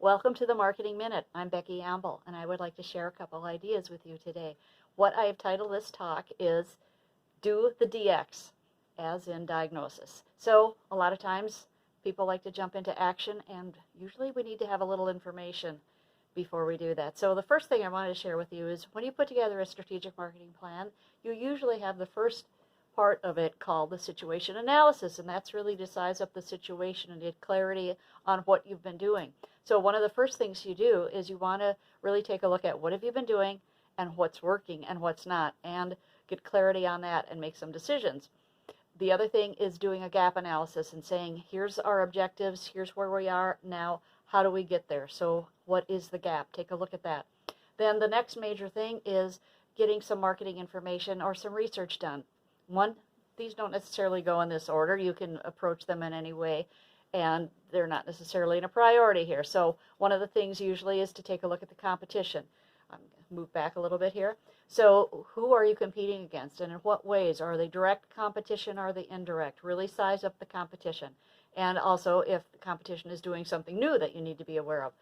Welcome to the Marketing Minute. I'm Becky Amble, and I would like to share a couple ideas with you today. What I have titled this talk is Do the DX, as in diagnosis. So a lot of times people like to jump into action, and usually we need to have a little information before we do that. So the first thing I wanted to share with you is when you put together a strategic marketing plan, you usually have the first part of it called the situation analysis, and that's really to size up the situation and get clarity on what you've been doing. So one of the first things you do is you want to really take a look at what have you been doing and what's working and what's not, and get clarity on that and make some decisions. The other thing is doing a gap analysis and saying, here's our objectives, here's where we are now, how do we get there? So what is the gap? Take a look at that. Then the next major thing is getting some marketing information or some research done. These don't necessarily go in this order. You can approach them in any way, and they're not necessarily in a priority here. So one of the things usually is to take a look at the competition. I'm going to move back a little bit here. So who are you competing against, and in what ways? Are they direct competition? Are they indirect? Really size up the competition. And also if the competition is doing something new that you need to be aware of.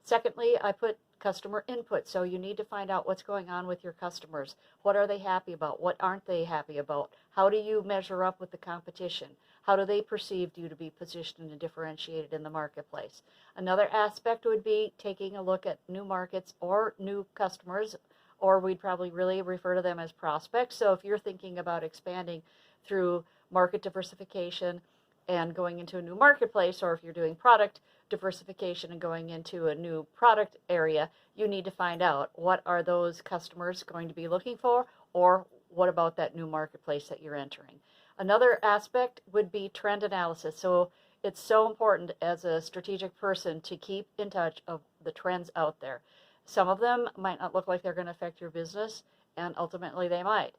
Secondly, I put customer input. So you need to find out what's going on with your customers. What are they happy about? What aren't they happy about? How do you measure up with the competition? How do they perceive you to be positioned and differentiated in the marketplace? Another aspect would be taking a look at new markets or new customers, or we'd probably really refer to them as prospects. So if you're thinking about expanding through market diversification and going into a new marketplace, or if you're doing product diversification and going into a new product area, you need to find out what are those customers going to be looking for, or what about that new marketplace that you're entering. Another aspect would be trend analysis. So it's so important as a strategic person to keep in touch of the trends out there. Some of them might not look like they're going to affect your business, and ultimately they might.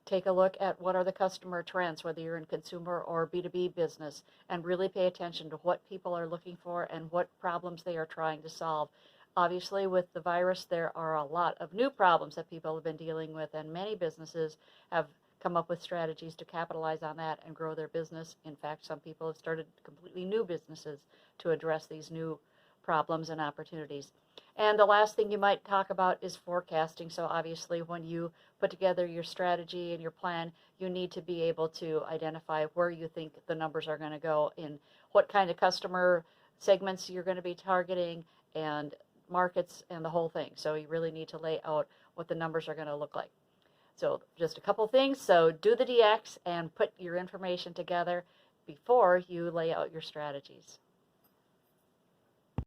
Take a look at what are the customer trends, whether you're in consumer or B2B business, and really pay attention to what people are looking for and what problems they are trying to solve. Obviously, with the virus, there are a lot of new problems that people have been dealing with, and many businesses have come up with strategies to capitalize on that and grow their business. In fact, some people have started completely new businesses to address these new problems and opportunities. And the last thing you might talk about is forecasting. So obviously when you put together your strategy and your plan, you need to be able to identify where you think the numbers are going to go, in what kind of customer segments you're going to be targeting, and markets, and the whole thing. So you really need to lay out what the numbers are going to look like. So just a couple things. So do the DX and put your information together before you lay out your strategies.